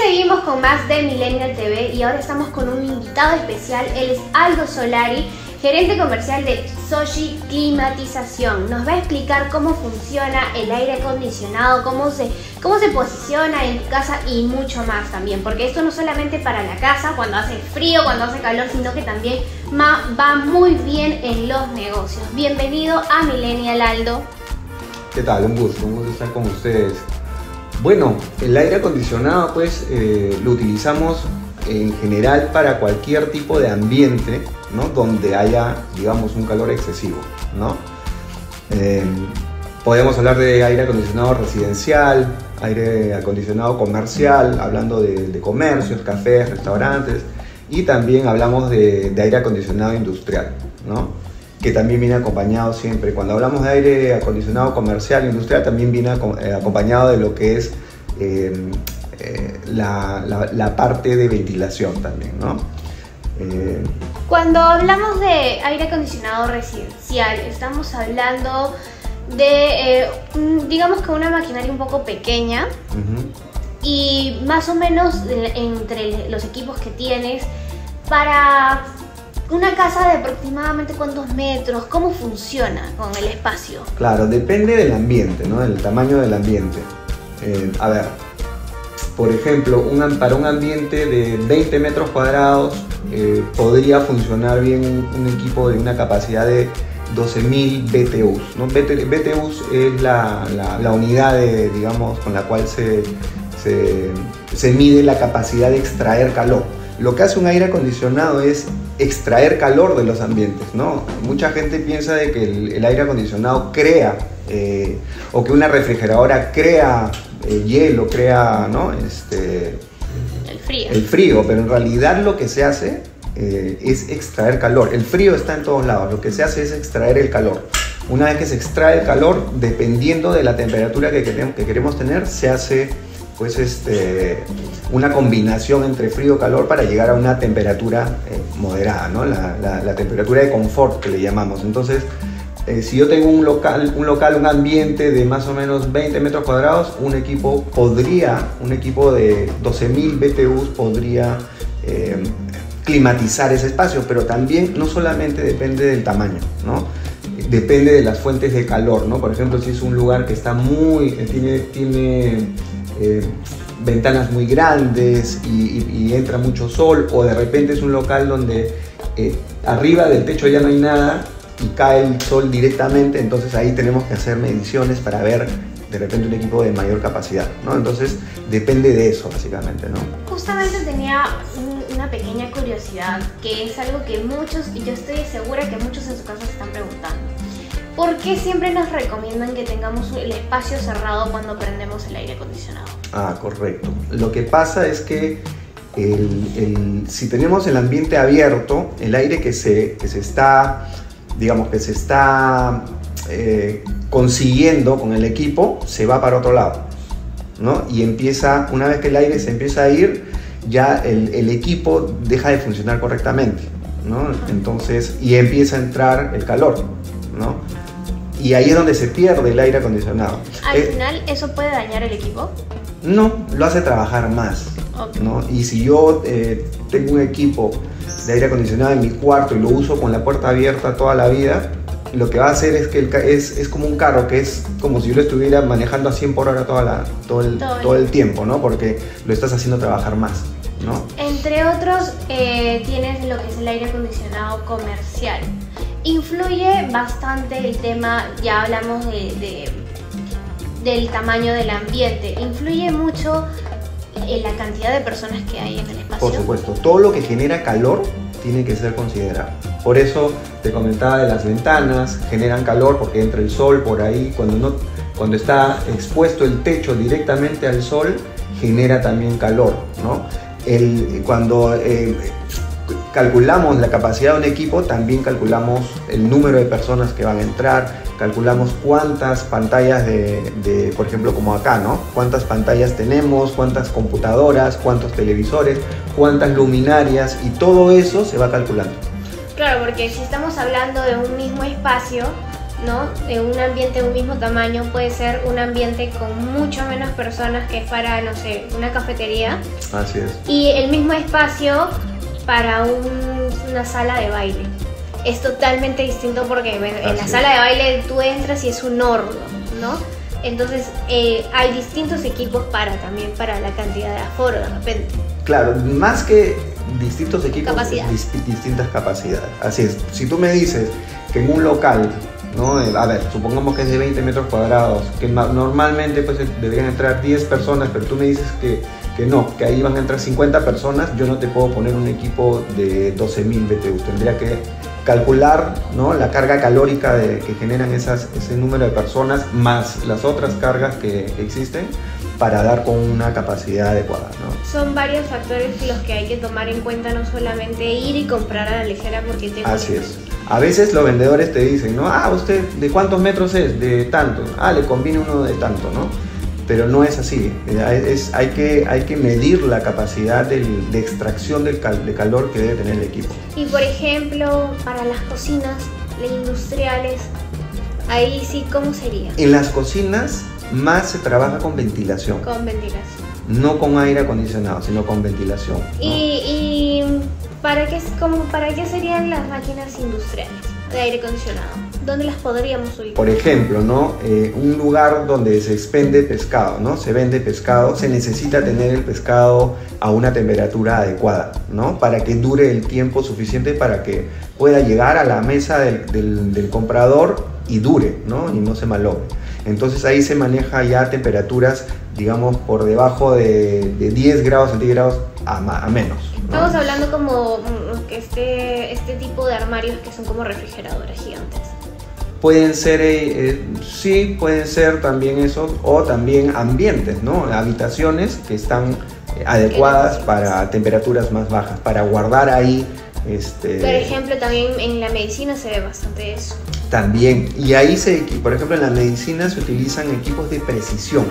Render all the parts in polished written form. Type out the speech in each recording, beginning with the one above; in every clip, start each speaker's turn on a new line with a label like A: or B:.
A: seguimos con más de Millennial TV y ahora estamos con un invitado especial. Él es Aldo Solari, gerente comercial de Soshi Climatización. Nos va a explicar cómo funciona el aire acondicionado, cómo se posiciona en tu casa y mucho más también. Porque esto no solamente para la casa, cuando hace frío, cuando hace calor, sino que también va muy bien en los negocios. Bienvenido a Millennial, Aldo.
B: ¿Qué tal? Un gusto estar con ustedes. Bueno, el aire acondicionado pues lo utilizamos en general para cualquier tipo de ambiente, ¿no? Donde haya, digamos, un calor excesivo, ¿no? Podemos hablar de aire acondicionado residencial, aire acondicionado comercial, hablando de comercios, cafés, restaurantes, y también hablamos de aire acondicionado industrial, ¿no? Que también viene acompañado siempre. Cuando hablamos de aire acondicionado comercial e industrial, también viene acompañado de lo que es la parte de ventilación también, ¿no?
A: Cuando hablamos de aire acondicionado residencial, estamos hablando de, digamos que una maquinaria un poco pequeña, y más o menos entre los equipos que tienes para una casa de aproximadamente cuántos metros, ¿cómo funciona con el espacio?
B: Claro, depende del ambiente, ¿no? Del tamaño del ambiente. A ver, por ejemplo, para un ambiente de 20 metros cuadrados podría funcionar bien un equipo de una capacidad de 12.000 BTUs, ¿no? BTUs es la unidad digamos, con la cual se mide la capacidad de extraer calor. Lo que hace un aire acondicionado es extraer calor de los ambientes, ¿no? Mucha gente piensa de que el aire acondicionado crea, o que una refrigeradora crea hielo, crea, ¿no? El frío, pero en realidad lo que se hace es extraer calor. El frío está en todos lados, lo que se hace es extraer el calor. Una vez que se extrae el calor, dependiendo de la temperatura que queremos tener, se hace pues una combinación entre frío y calor para llegar a una temperatura moderada, ¿no? La temperatura de confort que le llamamos. Entonces, si yo tengo un local, un ambiente de más o menos 20 metros cuadrados, un equipo de 12.000 BTUs podría climatizar ese espacio, pero también no solamente depende del tamaño, ¿no? Depende de las fuentes de calor, ¿no? Por ejemplo, si es un lugar que está tiene ventanas muy grandes y entra mucho sol, o de repente es un local donde arriba del techo ya no hay nada y cae el sol directamente, entonces ahí tenemos que hacer mediciones para ver de repente un equipo de mayor capacidad, ¿no? Entonces depende de eso básicamente, ¿no?
A: Justamente tenía una pequeña curiosidad, que es algo que muchos, y yo estoy segura que muchos en su casa se están preguntando. ¿Por qué siempre nos recomiendan que tengamos el espacio cerrado cuando prendemos el aire acondicionado? Ah,
B: correcto. Lo que pasa es que si tenemos el ambiente abierto, el aire que se está consiguiendo con el equipo se va para otro lado, ¿no? Y una vez que el aire se empieza a ir, ya el equipo deja de funcionar correctamente, ¿no? Entonces, y empieza a entrar el calor, ¿no? Y ahí es donde se pierde el aire acondicionado.
A: ¿Al final eso puede dañar el equipo?
B: No, lo hace trabajar más, okay, ¿no? Y si yo tengo un equipo de aire acondicionado en mi cuarto y lo uso con la puerta abierta toda la vida, lo que va a hacer es que es como un carro, que es como si yo lo estuviera manejando a 100 por hora todo el tiempo, ¿no? Porque lo estás haciendo trabajar más, ¿no?
A: Entre otros, tienes lo que es el aire acondicionado comercial. Influye bastante el tema, ya hablamos del tamaño del ambiente, influye mucho en la cantidad de personas que hay en el espacio.
B: Por supuesto, todo lo que genera calor tiene que ser considerado. Por eso te comentaba de las ventanas, generan calor porque entra el sol por ahí. Cuando está expuesto el techo directamente al sol, genera también calor, ¿no? Cuando calculamos la capacidad de un equipo, también calculamos el número de personas que van a entrar, calculamos cuántas pantallas por ejemplo, como acá, ¿no? Cuántas pantallas tenemos, cuántas computadoras, cuántos televisores, cuántas luminarias, y todo eso se va calculando.
A: Claro, porque si estamos hablando de un mismo espacio, ¿no? Un ambiente de un mismo tamaño puede ser un ambiente con mucho menos personas, que es para, no sé, una cafetería.
B: Así es.
A: Y el mismo espacio para una sala de baile. Es totalmente distinto porque en la sala de baile tú entras y es un horno, ¿no? Entonces hay distintos equipos para la cantidad de aforo de repente.
B: Claro, más que distintos equipos, distintas capacidades. Así es. Si tú me dices que en un local, ¿no? A ver, supongamos que es de 20 metros cuadrados, que normalmente pues deberían entrar 10 personas, pero tú me dices que no, que ahí van a entrar 50 personas, yo no te puedo poner un equipo de 12.000 BTUs. Tendría que calcular, ¿no? La carga calórica que generan ese número de personas más las otras cargas que existen para dar con una capacidad adecuada, ¿no?
A: Son varios factores los que hay que tomar en cuenta, no solamente ir y comprar a la ligera porque tengo...
B: Así es. A veces los vendedores te dicen, ¿no? ¿Usted de cuántos metros es? De tanto. Le conviene uno de tanto, ¿no? Pero no es así. Hay que medir la capacidad de extracción de calor que debe tener el equipo.
A: Y por ejemplo, para las cocinas industriales, ahí sí, ¿cómo sería?
B: En las cocinas más se trabaja con ventilación.
A: Con ventilación.
B: No con aire acondicionado, sino con ventilación, ¿no?
A: ¿Y para qué serían las máquinas industriales de aire acondicionado? ¿Dónde las podríamos ubicar?
B: Por ejemplo, ¿no? Un lugar donde se expende pescado, ¿no? Se vende pescado, se necesita tener el pescado a una temperatura adecuada, ¿no? Para que dure el tiempo suficiente para que pueda llegar a la mesa del comprador y dure, ¿no? Y no se malogre. Entonces ahí se maneja ya temperaturas, digamos, por debajo de 10 grados centígrados a menos, ¿no?
A: Estamos hablando como este tipo de armarios que son como refrigeradores gigantes.
B: Pueden ser, sí, pueden ser también esos, o también ambientes, ¿no? Habitaciones que están adecuadas para temperaturas más bajas, para guardar ahí.
A: Por ejemplo, también en la medicina se ve bastante eso.
B: También, y ahí por ejemplo, en la medicina se utilizan equipos de precisión.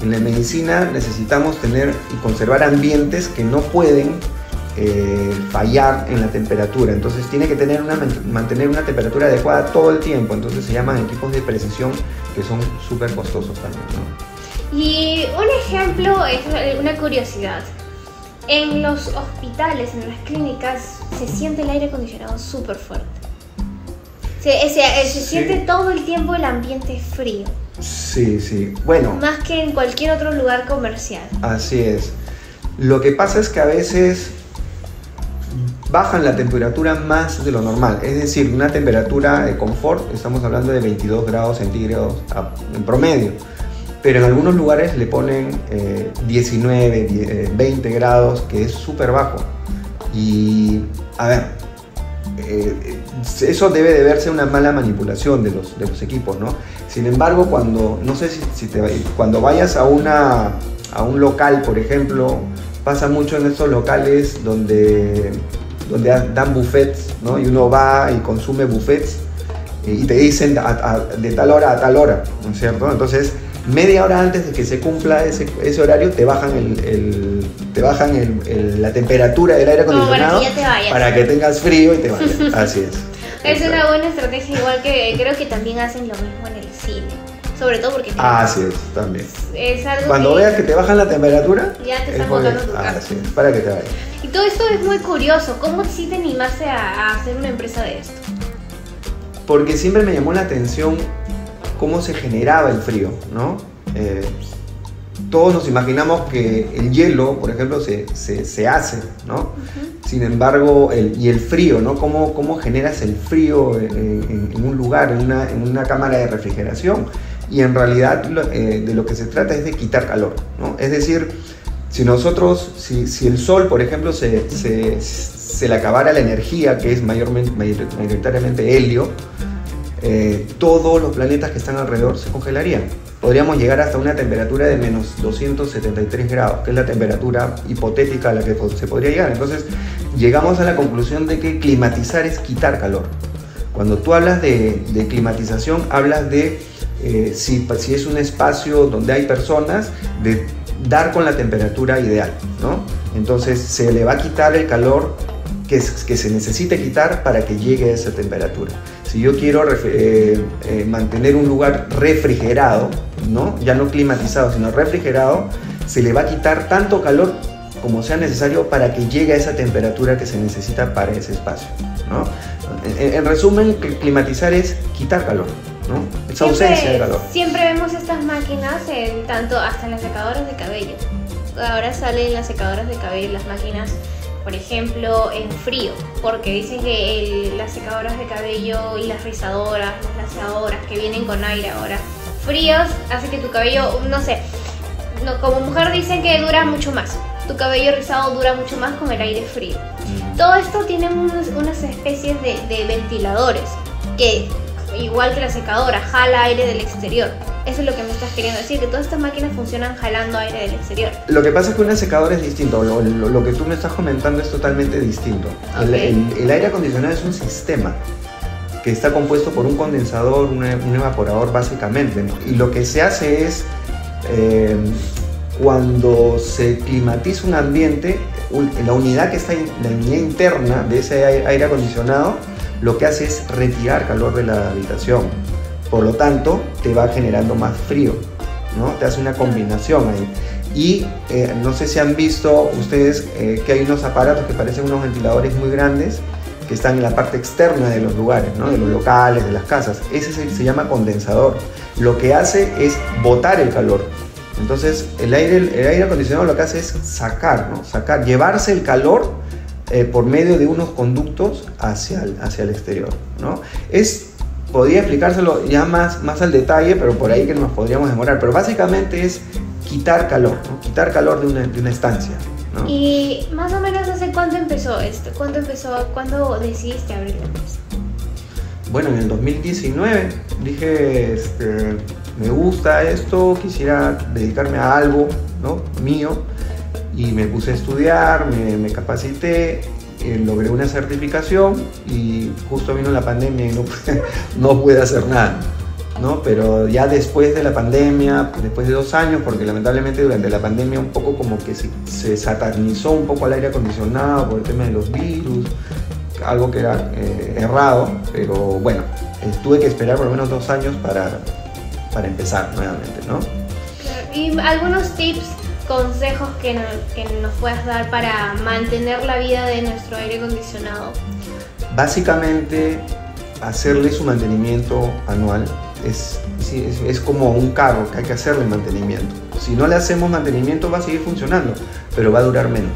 B: En la medicina necesitamos tener y conservar ambientes que no pueden fallar en la temperatura, entonces tiene que mantener una temperatura adecuada todo el tiempo, entonces se llaman equipos de precisión que son súper costosos también, ¿no?
A: Y un ejemplo es una curiosidad. En los hospitales, en las clínicas, se siente el aire acondicionado súper fuerte. Se siente todo el tiempo el ambiente frío.
B: Sí, sí. Bueno.
A: Más que en cualquier otro lugar comercial.
B: Así es. Lo que pasa es que a veces bajan la temperatura más de lo normal. Es decir, una temperatura de confort, estamos hablando de 22 grados centígrados en promedio. Pero en algunos lugares le ponen 19, 20 grados, que es súper bajo. Y, a ver, eso debe deberse a una mala manipulación de los equipos, ¿no? Sin embargo, cuando vayas a un local, por ejemplo, pasa mucho en estos locales donde dan buffets, ¿no? Y uno va y consume buffets y te dicen de tal hora a tal hora, ¿no es cierto? Entonces, media hora antes de que se cumpla ese horario, te bajan la temperatura del aire acondicionado para que tengas frío y te vayas. Así es.
A: Es una buena estrategia, igual que creo que también hacen lo mismo en el cine. Sobre todo porque...
B: Así es, también.
A: Es algo
B: cuando veas que te bajan la temperatura...
A: Ya te están botando tu casa.
B: Así es, para que te vayas.
A: Y todo esto es muy curioso. ¿Cómo sí te animaste a hacer una empresa de esto?
B: Porque siempre me llamó la atención cómo se generaba el frío, ¿no? Todos nos imaginamos que el hielo, por ejemplo, se hace, ¿no? Uh-huh. Sin embargo, el frío, ¿no? ¿Cómo generas el frío en un lugar, en una cámara de refrigeración? Y en realidad de lo que se trata es de quitar calor, ¿no? Es decir, si el sol, por ejemplo, se le acabara la energía, que es mayoritariamente helio, todos los planetas que están alrededor se congelarían. Podríamos llegar hasta una temperatura de menos 273 grados, que es la temperatura hipotética a la que se podría llegar. Entonces, llegamos a la conclusión de que climatizar es quitar calor. Cuando tú hablas de climatización, hablas de, si es un espacio donde hay personas, de dar con la temperatura ideal, ¿no? Entonces, se le va a quitar el calor que se necesite quitar para que llegue a esa temperatura. Si yo quiero mantener un lugar refrigerado, ¿no? Ya no climatizado, sino refrigerado, se le va a quitar tanto calor como sea necesario para que llegue a esa temperatura que se necesita para ese espacio, ¿no? En resumen, climatizar es quitar calor, ¿no? Esa ausencia de calor.
A: Siempre vemos estas máquinas, tanto hasta en las secadoras de cabello. Ahora salen las secadoras de cabello, las máquinas, por ejemplo, en frío, porque dicen que las secadoras de cabello y las rizadoras, las laseadoras que vienen con aire ahora, fríos, hace que tu cabello, no sé, como mujer dicen que dura mucho más. Tu cabello rizado dura mucho más con el aire frío. Todo esto tiene unas especies de ventiladores que, igual que la secadora, jala aire del exterior. Eso es lo que me estás queriendo decir, que todas estas máquinas funcionan jalando aire del exterior.
B: Lo que pasa es que una secadora es distinto, lo que tú me estás comentando es totalmente distinto.
A: Okay.
B: El aire acondicionado es un sistema que está compuesto por un condensador, un evaporador básicamente, ¿no? Y lo que se hace es, cuando se climatiza un ambiente, la unidad que está la unidad interna de ese aire acondicionado, lo que hace es retirar calor de la habitación. Por lo tanto, te va generando más frío, ¿no? Te hace una combinación ahí. Y no sé si han visto ustedes que hay unos aparatos que parecen unos ventiladores muy grandes que están en la parte externa de los lugares, ¿no? De los locales, de las casas. Ese se llama condensador. Lo que hace es botar el calor. Entonces, el aire acondicionado lo que hace es sacar, ¿no? Llevarse el calor por medio de unos conductos hacia el exterior, ¿no? Podría explicárselo ya más al detalle, pero por ahí que nos podríamos demorar. Pero básicamente es quitar calor, ¿no? Quitar calor de una estancia, ¿no?
A: ¿Y más o menos hace cuánto empezó esto? ¿Cuándo decidiste abrir la empresa?
B: Bueno, en el 2019 dije, me gusta esto, quisiera dedicarme a algo, ¿no? Mío, y me puse a estudiar, me capacité, logré una certificación y justo vino la pandemia y no pude hacer nada, ¿no? Pero ya después de la pandemia, después de 2 años, porque lamentablemente durante la pandemia un poco como que se satanizó un poco el aire acondicionado por el tema de los virus, algo que era errado, pero bueno, tuve que esperar por lo menos 2 años para empezar nuevamente, ¿no?
A: Y algunos tips, consejos que nos puedas dar para mantener la vida de nuestro aire acondicionado.
B: Básicamente, hacerle su mantenimiento anual es como un carro que hay que hacerle mantenimiento. Si no le hacemos mantenimiento va a seguir funcionando, pero va a durar menos,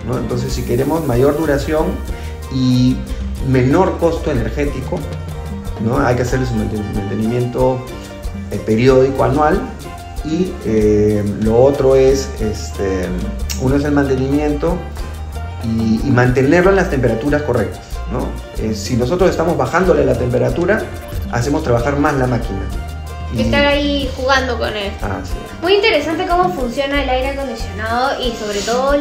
B: ¿no? Entonces, si queremos mayor duración y menor costo energético, ¿no? Hay que hacerle su mantenimiento periódico, anual. Y lo otro es, uno es el mantenimiento y mantenerlo en las temperaturas correctas, ¿no? Si nosotros estamos bajándole la temperatura, hacemos trabajar más la máquina.
A: Estar ahí jugando con él.
B: Sí.
A: Muy interesante cómo funciona el aire acondicionado y sobre todo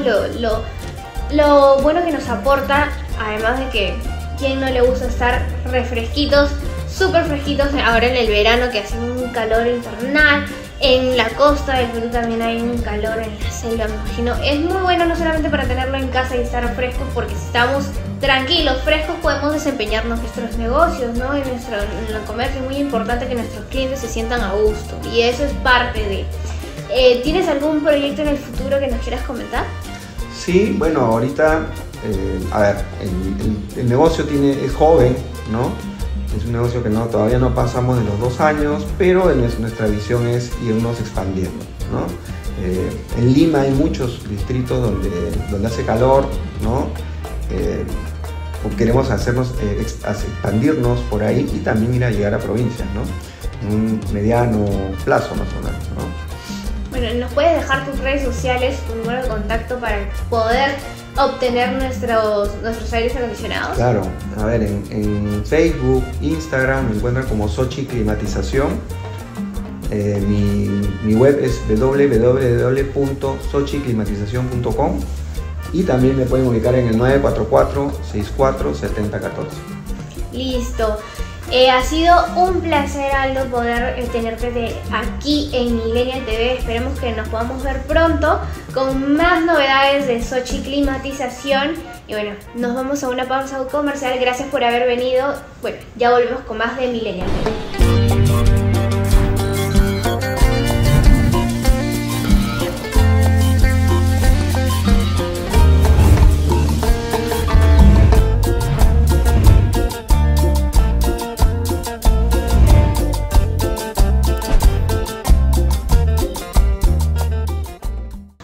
A: lo bueno que nos aporta, además de que quién no le gusta estar refresquitos, súper fresquitos ahora en el verano que hace un calor infernal. En la costa del Perú también hay un calor, en la selva me imagino. Es muy bueno no solamente para tenerlo en casa y estar frescos, porque si estamos tranquilos, frescos, podemos desempeñarnos nuestros negocios, ¿no? En el comercio es muy importante que nuestros clientes se sientan a gusto y eso es parte de... ¿Tienes algún proyecto en el futuro que nos quieras comentar? Sí,
B: bueno, ahorita, a ver, el negocio es joven, ¿no? Es un negocio que todavía no pasamos de los 2 años, pero nuestra visión es irnos expandiendo, ¿no? En Lima hay muchos distritos donde hace calor, ¿no? Queremos expandirnos por ahí y también ir a llegar a provincias, ¿no? En un mediano plazo más o menos, ¿no?
A: Bueno, ¿nos puedes dejar tus redes sociales, tu número de contacto para poder obtener nuestros aires acondicionados?
B: Claro, a ver, en Facebook, Instagram me encuentran como Xochi Climatización. Mi web es www.xochiclimatizacion.com y también me pueden ubicar en el 944-64-7014.
A: Listo. Ha sido un placer, Aldo, poder tenerte aquí en Millennial TV. Esperemos que nos podamos ver pronto con más novedades de Sochi Climatización. Y bueno, nos vamos a una pausa comercial. Gracias por haber venido. Bueno, ya volvemos con más de Millennial TV.